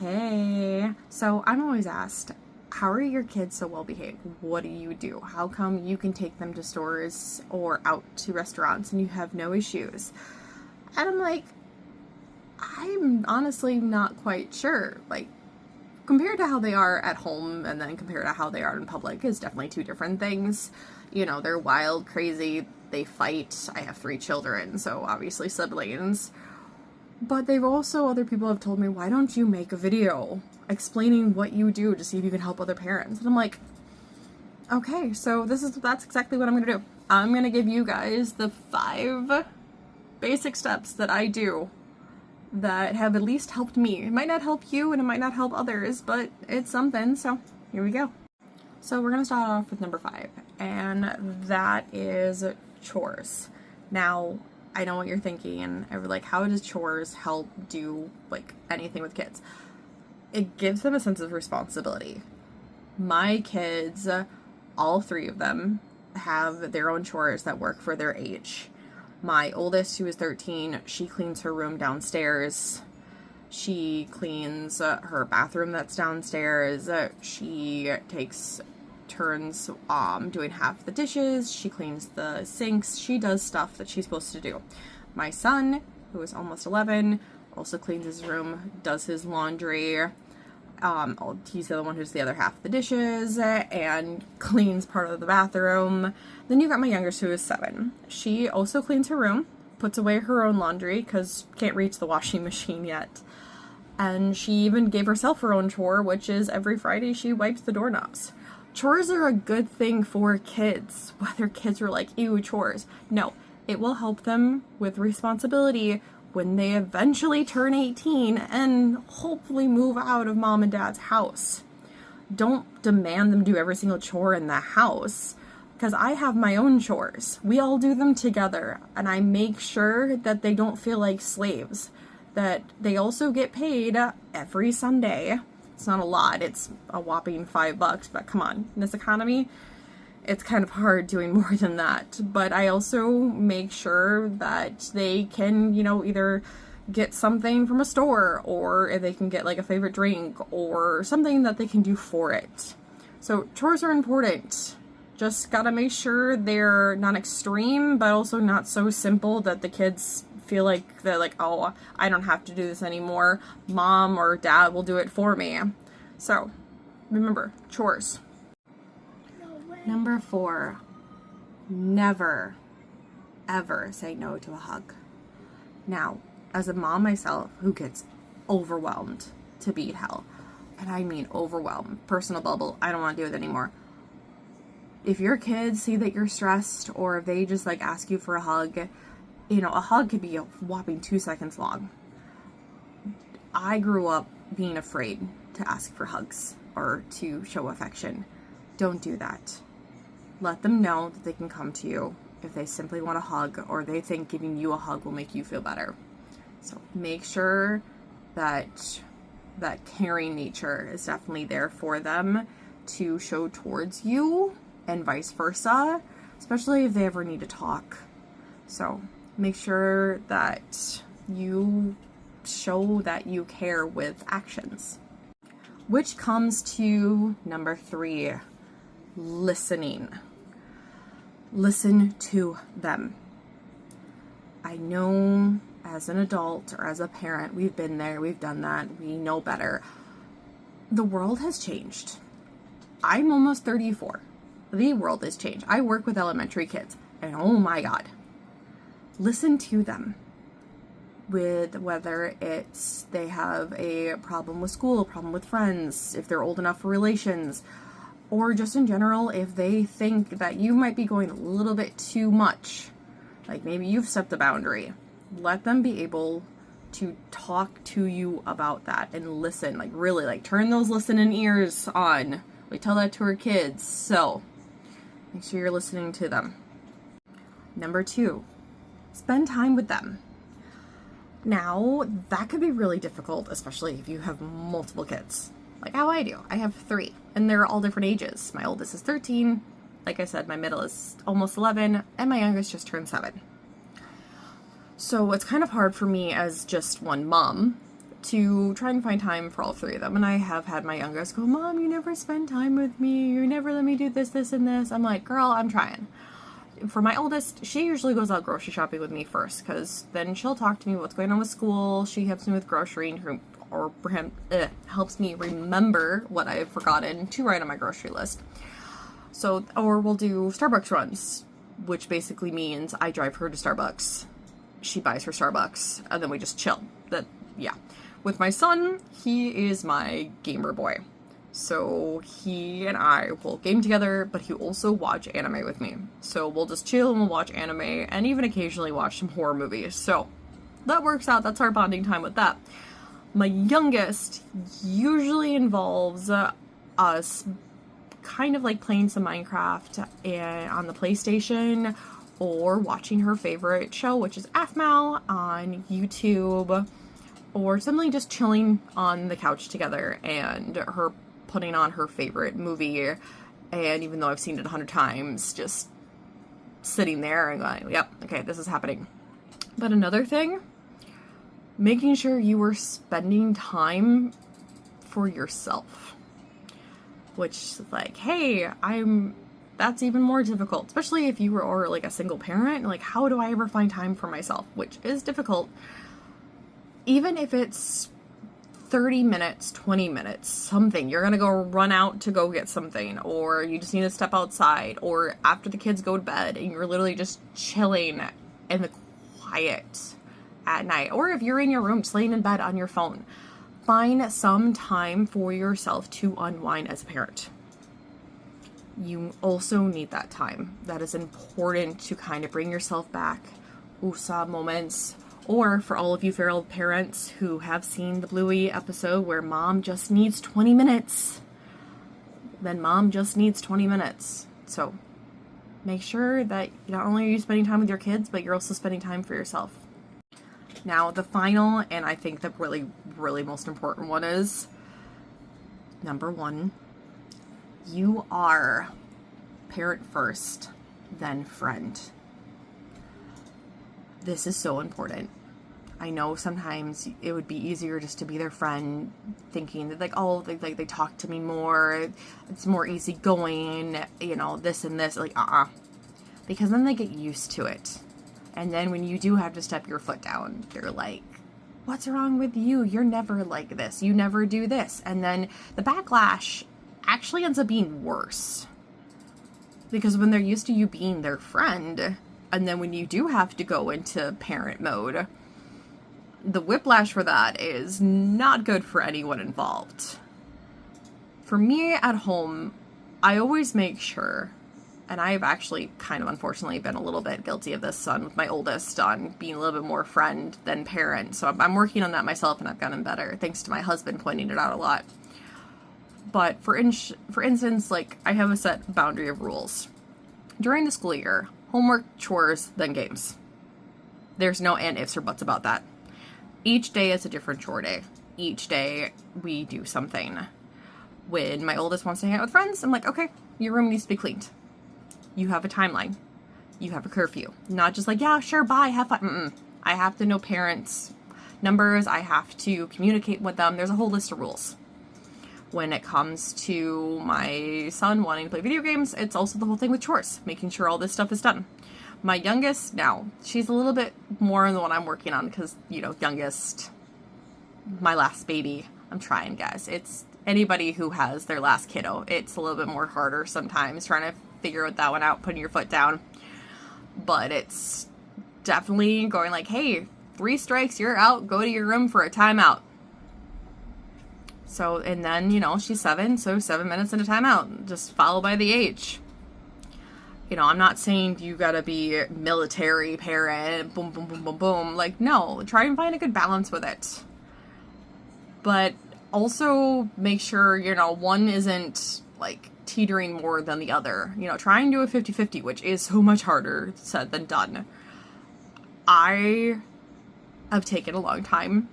Hey, so I'm always asked, how are your kids so well behaved? What do you do? How come you can take them to stores or out to restaurants and you have no issues? And I'm like, I'm honestly not quite sure. Like, compared to how they are at home and then compared to how they are in public is definitely two different things. You know, they're wild, crazy, they fight. I have 3 children, so obviously siblings. But they've also, other people have told me, why don't you make a video explaining what you do to see if you can help other parents? And I'm like, okay, so that's exactly what I'm gonna do. I'm gonna give you guys the 5 basic steps that I do that have at least helped me. It might not help you and it might not help others, but it's something, so here we go. So we're gonna start off with number 5, and that is chores. Now, I know what you're thinking, and like, how does chores help do like anything with kids? It gives them a sense of responsibility. My kids, all 3 of them, have their own chores that work for their age. My oldest, who is 13, she cleans her room downstairs. She cleans her bathroom that's downstairs. She takes turns doing half the dishes. She cleans the sinks. She does stuff that she's supposed to do. My son, who is almost 11, also cleans his room, does his laundry. He's the one who's the other half of the dishes and cleans part of the bathroom. Then you got my youngest, who is 7. She also cleans her room, puts away her own laundry because can't reach the washing machine yet. And she even gave herself her own chore, which is every Friday she wipes the doorknobs. Chores are a good thing for kids, whether kids are like, ew, chores. No, it will help them with responsibility when they eventually turn 18 and hopefully move out of mom and dad's house. Don't demand them do every single chore in the house, because I have my own chores. We all do them together, and I make sure that they don't feel like slaves, that they also get paid every Sunday. It's not a lot, it's a whopping $5, but come on, in this economy, it's kind of hard doing more than that. But I also make sure that they can, either get something from a store, or if they can get like a favorite drink or something that they can do for it. So chores are important. Just gotta make sure they're not extreme, but also not so simple that the kids feel like they're like, oh, I don't have to do this anymore. Mom or dad will do it for me. So remember, chores. Number 4, never, ever say no to a hug. Now, as a mom myself who gets overwhelmed to beat hell, and I mean overwhelmed, personal bubble, I don't want to do it anymore. If your kids see that you're stressed, or if they just like ask you for a hug, a hug could be a whopping 2 seconds long. I grew up being afraid to ask for hugs or to show affection. Don't do that. Let them know that they can come to you if they simply want a hug, or they think giving you a hug will make you feel better. So make sure that that caring nature is definitely there for them to show towards you, and vice versa, especially if they ever need to talk. So make sure that you show that you care with actions. Which comes to number 3, listening. Listen to them. I know as an adult or as a parent, we've been there, we've done that, we know better. The world has changed. I'm almost 34. The world has changed. I work with elementary kids, and oh my God, listen to them. With whether it's they have a problem with school, a problem with friends, if they're old enough for relations, or just in general, if they think that you might be going a little bit too much, like maybe you've set the boundary, let them be able to talk to you about that and listen, like really, like turn those listening ears on. We tell that to our kids, so make sure you're listening to them. Number 2, spend time with them. Now, that could be really difficult, especially if you have multiple kids. Like how I do. I have 3, and they're all different ages. My oldest is 13, like I said, my middle is almost 11, and my youngest just turned 7. So it's kind of hard for me as just one mom to try and find time for all three of them. And I have had my youngest go, Mom, you never spend time with me. You never let me do this, this, and this. I'm like, girl, I'm trying. For my oldest, she usually goes out grocery shopping with me first, because then she'll talk to me what's going on with school. She helps me with grocery, helps me remember what I've forgotten to write on my grocery list. So, or we'll do Starbucks runs, which basically means I drive her to Starbucks, she buys her Starbucks, and then we just chill. Yeah. With my son, he is my gamer boy. So he and I will game together, but he also watch anime with me. So we'll just chill and we'll watch anime, and even occasionally watch some horror movies. So that works out. That's our bonding time with that. My youngest usually involves us kind of like playing some Minecraft on the PlayStation, or watching her favorite show, which is AFMAL on YouTube, or simply just chilling on the couch together and her putting on her favorite movie, and even though I've seen it 100 times, just sitting there and going, yep, okay, this is happening. But another thing, making sure you are spending time for yourself, which is like, hey, that's even more difficult, especially if you are like a single parent. Like, how do I ever find time for myself? Which is difficult. Even if it's 30 minutes, 20 minutes, something. You're gonna go run out to go get something, or you just need to step outside, or after the kids go to bed and you're literally just chilling in the quiet at night, or if you're in your room just laying in bed on your phone. Find some time for yourself to unwind as a parent. You also need that time. That is important to kind of bring yourself back. USA moments. Or for all of you feral parents who have seen the Bluey episode where mom just needs 20 minutes, then mom just needs 20 minutes. So make sure that not only are you spending time with your kids, but you're also spending time for yourself. Now, the final, and I think the really, really most important one is, number one, you are parent first, then friend. This is so important. I know sometimes it would be easier just to be their friend, thinking that like, oh, they talk to me more, it's more easygoing, you know, this and this, like, because then they get used to it. And then when you do have to step your foot down, they're like, what's wrong with you? You're never like this. You never do this. And then the backlash actually ends up being worse. Because when they're used to you being their friend, and then when you do have to go into parent mode, the whiplash for that is not good for anyone involved. For me at home, I always make sure, and I've actually kind of unfortunately been a little bit guilty of this son with my oldest on being a little bit more friend than parent. So I'm working on that myself, and I've gotten better thanks to my husband pointing it out a lot. But for instance, like, I have a set boundary of rules. During the school year, homework, chores, then games. There's no and ifs or buts about that. Each day is a different chore day. Each day we do something. When my oldest wants to hang out with friends, I'm like, okay, your room needs to be cleaned. You have a timeline. You have a curfew. Not just like, yeah, sure, bye, have fun. I have to know parents' numbers. I have to communicate with them. There's a whole list of rules. When it comes to my son wanting to play video games, it's also the whole thing with chores, making sure all this stuff is done. My youngest, now, she's a little bit more than the one I'm working on because, you know, youngest, my last baby. I'm trying, guys. It's anybody who has their last kiddo. It's a little bit more harder sometimes trying to figure that one out, putting your foot down. But it's definitely going like, hey, 3 strikes, you're out. Go to your room for a timeout. So, and then, you know, she's 7, so 7 minutes into timeout, just followed by the age. You know, I'm not saying you gotta be military parent, boom, boom, boom, boom, boom. Like, no, try and find a good balance with it. But also make sure, you know, one isn't, like, teetering more than the other. You know, try and do a 50-50, which is so much harder said than done. I have taken a long time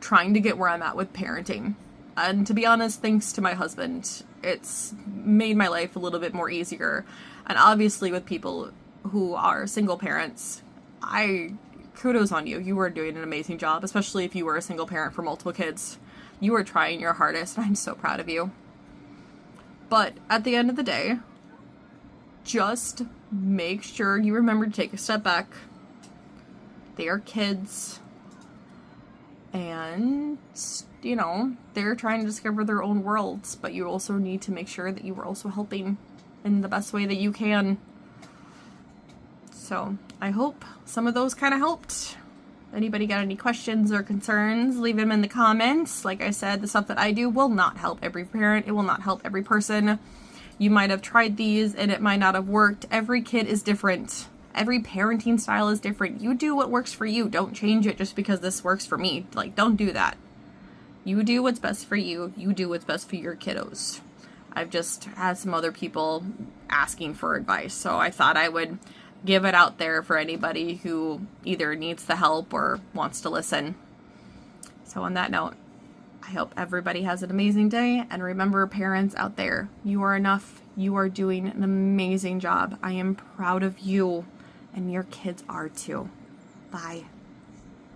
trying to get where I'm at with parenting. And to be honest, thanks to my husband, it's made my life a little bit more easier. And obviously with people who are single parents, I kudos on you. You are doing an amazing job, especially if you were a single parent for multiple kids. You are trying your hardest, and I'm so proud of you. But at the end of the day, just make sure you remember to take a step back. They are kids, and, you know, they're trying to discover their own worlds, but you also need to make sure that you are also helping in the best way that you can. So I hope some of those kind of helped. Anybody got any questions or concerns, leave them in the comments. Like I said, the stuff that I do will not help every parent. It will not help every person. You might have tried these and it might not have worked. Every kid is different. Every parenting style is different. You do what works for you. Don't change it just because this works for me. Like, don't do that. You do what's best for you. You do what's best for your kiddos. I've just had some other people asking for advice, so I thought I would give it out there for anybody who either needs the help or wants to listen. So on that note, I hope everybody has an amazing day, and remember, parents out there, you are enough. You are doing an amazing job. I am proud of you, and your kids are too. Bye.